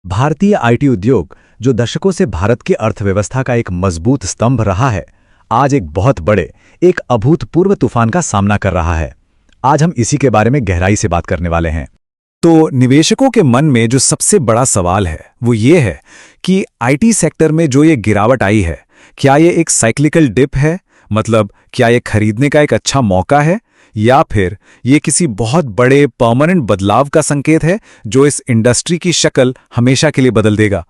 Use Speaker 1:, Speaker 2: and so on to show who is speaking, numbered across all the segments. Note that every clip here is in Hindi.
Speaker 1: भारतीय आईटी उद्योग, जो दशकों से भारत की अर्थव्यवस्था का एक मजबूत स्तंभ रहा है, आज एक बहुत बड़े, एक अभूतपूर्व तूफान का सामना कर रहा है। आज हम इसी के बारे में गहराई से बात करने वाले हैं।
Speaker 2: तो निवेशकों के मन में जो सबसे बड़ा सवाल है वो ये है कि आईटी सेक्टर में जो ये गिरावट आई है, क्या ये एक साइक्लिकल डिप है? मतलब क्या ये खरीदने का एक अच्छा मौका है, या फिर ये किसी बहुत बड़े परमानेंट बदलाव का संकेत है जो इस इंडस्ट्री की शक्ल हमेशा के लिए बदल देगा?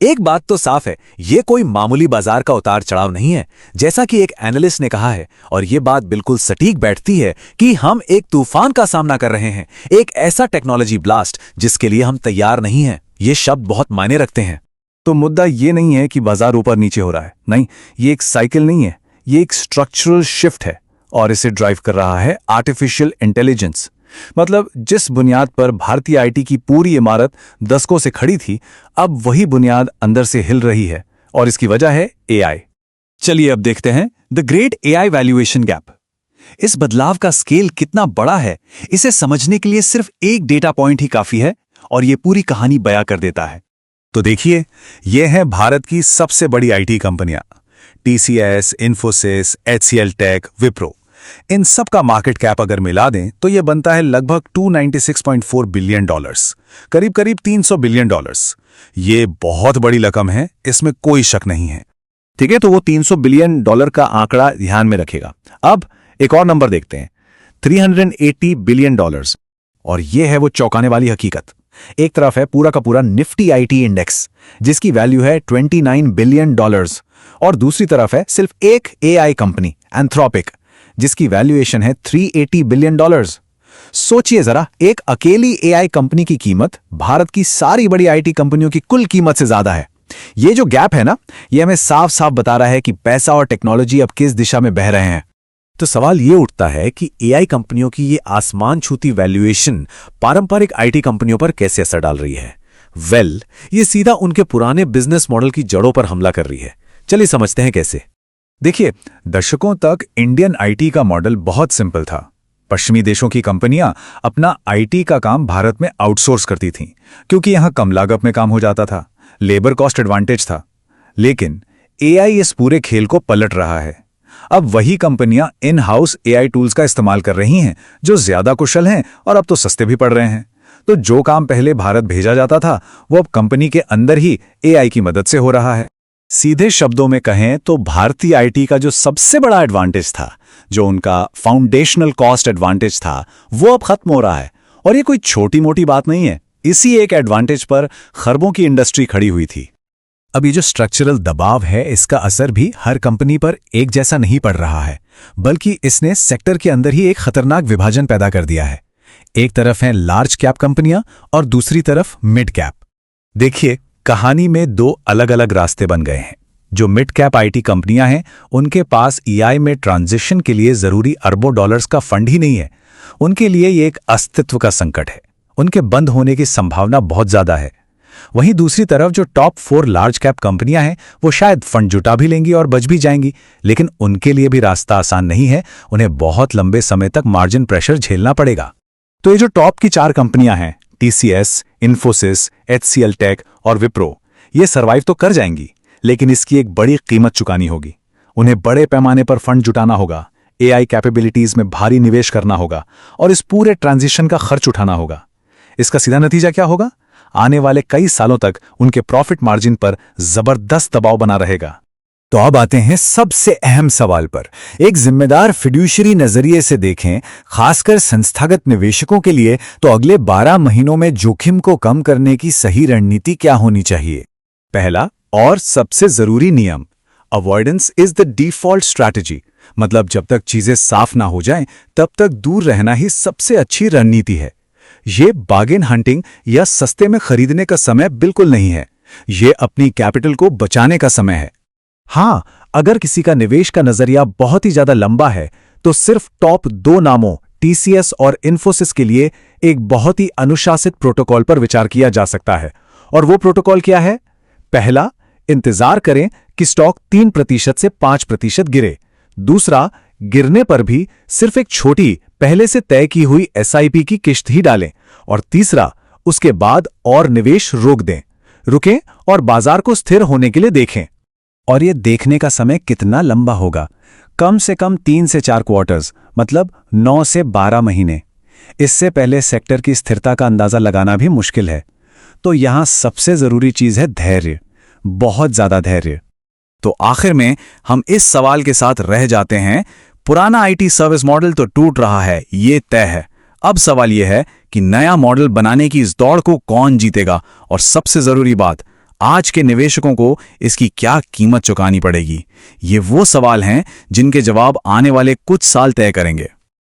Speaker 2: एक बात तो साफ है, ये कोई मामूली बाजार का उतार चढ़ाव नहीं है, जैसा कि एक एनालिस्ट ने कहा है, और ये बात बिल्कुल सटीक बैठती है कि हम एक तूफान का सामना कर रहे हैं, एक ऐसा टेक्नोलॉजी ब्लास्ट जिसके लिए हम तैयार नहीं हैं। ये शब्द बहुत मायने रखते हैं। तो मुद्दा ये नहीं है कि बाजार ऊपर नीचे हो रहा है, नहीं, ये एक साइकिल नहीं है, ये एक स्ट्रक्चरल शिफ्ट है, और इसे ड्राइव कर रहा है आर्टिफिशियल इंटेलिजेंस। मतलब जिस बुनियाद पर भारतीय आईटी की पूरी इमारत दशकों से खड़ी थी, अब वही बुनियाद अंदर से हिल रही है, और इसकी वजह है एआई। चलिए अब देखते हैं the great AI valuation gap. इस बदलाव का स्केल कितना बड़ा है, इसे समझने के लिए सिर्फ एक डेटा पॉइंट ही काफी है, और ये पूरी कहानी बयां कर देता है। तो देखिए, ये हैं भारत की सबसे बड़ी आईटी कंपनियां, TCS, Infosys, HCL tech, Wipro. इन सब का मार्केट कैप अगर मिला दें तो यह बनता है लगभग $296.4 बिलियन, करीब करीब $300 बिलियन। ये बहुत बड़ी रकम है, इसमें कोई शक नहीं है। ठीक है, तो वो $300 बिलियन का आंकड़ा ध्यान में रखेगा। अब एक और नंबर देखते हैं, $380 बिलियन। और यह है वो चौंकाने वाली हकीकत। एक तरफ है पूरा का पूरा निफ्टी आईटी इंडेक्स, जिसकी वैल्यू है $29 बिलियन, और दूसरी तरफ है सिर्फ एक एआई कंपनी, एंथ्रोपिक, जिसकी वैल्यूएशन है $380 बिलियन। सोचिए जरा, एक अकेली एआई कंपनी की कीमत भारत की सारी बड़ी आईटी कंपनियों की कुल कीमत से ज्यादा है। ये जो गैप है ना, ये हमें साफ साफ बता रहा है कि पैसा और टेक्नोलॉजी अब किस दिशा में बह रहे हैं। तो सवाल ये उठता है कि एआई कंपनियों की ये आसमान छूती वैल्यूएशन पारंपरिक आईटी कंपनियों पर कैसे असर डाल रही है? ये सीधा उनके पुराने बिजनेस मॉडल की जड़ों पर हमला कर रही है। चलिए समझते हैं कैसे। देखिए, दशकों तक इंडियन आईटी का मॉडल बहुत सिंपल था। पश्चिमी देशों की कंपनियां अपना आईटी का काम भारत में आउटसोर्स करती थीं, क्योंकि यहां कम लागत में काम हो जाता था, लेबर कॉस्ट एडवांटेज था। लेकिन एआई इस पूरे खेल को पलट रहा है। अब वही कंपनियां इन हाउस एआई टूल्स का इस्तेमाल कर रही हैं, जो ज्यादा कुशल हैं और अब तो सस्ते भी पड़ रहे हैं। तो जो काम पहले भारत भेजा जाता था, वो अब कंपनी के अंदर ही एआई की मदद से हो रहा है। सीधे शब्दों में कहें तो भारतीय आईटी का जो सबसे बड़ा एडवांटेज था, जो उनका फाउंडेशनल कॉस्ट एडवांटेज था, वो अब खत्म हो रहा है। और ये कोई छोटी मोटी बात नहीं है, इसी एक एडवांटेज पर खरबों की इंडस्ट्री खड़ी हुई थी। अब ये जो स्ट्रक्चरल दबाव है, इसका असर भी हर कंपनी पर एक जैसा नहीं पड़ रहा है, बल्कि इसने सेक्टर के अंदर ही एक खतरनाक विभाजन पैदा कर दिया है। एक तरफ हैं लार्ज कैप कंपनियां और दूसरी तरफ मिड कैप। देखिए, कहानी में दो अलग अलग रास्ते बन गए हैं। जो मिड कैप आईटी कंपनियां हैं, उनके पास एआई में ट्रांजिशन के लिए जरूरी अरबों डॉलर्स का फंड ही नहीं है। उनके लिए ये एक अस्तित्व का संकट है, उनके बंद होने की संभावना बहुत ज्यादा है। वहीं दूसरी तरफ जो टॉप 4 लार्ज कैप कंपनियां हैं, वो शायद फंड जुटा भी लेंगी और बच भी जाएंगी, लेकिन उनके लिए भी रास्ता आसान नहीं है। उन्हें बहुत लंबे समय तक मार्जिन प्रेशर झेलना पड़ेगा। तो ये जो टॉप की 4 कंपनियां हैं, टीसीएस, इन्फोसिस, एचसीएल टेक और विप्रो, ये सरवाइव तो कर जाएंगी, लेकिन इसकी एक बड़ी कीमत चुकानी होगी। उन्हें बड़े पैमाने पर फंड जुटाना होगा, एआई कैपेबिलिटीज में भारी निवेश करना होगा, और इस पूरे ट्रांजिशन का खर्च उठाना होगा। इसका सीधा नतीजा क्या होगा? आने वाले कई सालों तक उनके प्रॉफिट मार्जिन पर जबरदस्त दबाव बना रहेगा। तो अब आते हैं सबसे अहम सवाल पर। एक जिम्मेदार फिड्यूशरी नजरिए से देखें, खासकर संस्थागत निवेशकों के लिए, तो अगले 12 महीनों में जोखिम को कम करने की सही रणनीति क्या होनी चाहिए? पहला और सबसे जरूरी नियम, avoidance is the default strategy. मतलब जब तक चीजें साफ ना हो जाएं, तब तक दूर रहना ही सबसे अच्छी रणनीति है। ये बार्गेन हंटिंग या सस्ते में खरीदने का समय बिल्कुल नहीं है। ये अपनी कैपिटल को बचाने का समय है। हाँ, अगर किसी का निवेश का नजरिया बहुत ही ज्यादा लंबा है, तो सिर्फ टॉप 2 नामों टीसीएस और इन्फोसिस के लिए एक बहुत ही अनुशासित प्रोटोकॉल पर विचार किया जा सकता है। और वो प्रोटोकॉल क्या है? पहला, इंतजार करें कि स्टॉक 3% से 5% गिरे। दूसरा, गिरने पर भी सिर्फ एक छोटी, पहले से तय की हुई एसआईपी की किश्त ही डालें। और तीसरा, उसके बाद और निवेश रोक दें। रुकें और बाजार को स्थिर होने के लिए देखें। और ये देखने का समय कितना लंबा होगा? कम से कम 3 से 4 क्वार्टर्स, मतलब 9 से 12 महीने। इससे पहले सेक्टर की स्थिरता का अंदाजा लगाना भी मुश्किल है। तो यहां सबसे जरूरी चीज है धैर्य, बहुत ज्यादा धैर्य। तो आखिर में हम इस सवाल के साथ रह जाते हैं, पुराना आईटी सर्विस मॉडल तो टूट रहा है, ये तय है। अब सवाल यह है कि नया मॉडल बनाने की इस दौड़ को कौन जीतेगा, और सबसे जरूरी बात, आज के निवेशकों को इसकी क्या कीमत चुकानी पड़ेगी। ये वो सवाल हैं जिनके जवाब आने वाले कुछ साल तय करेंगे।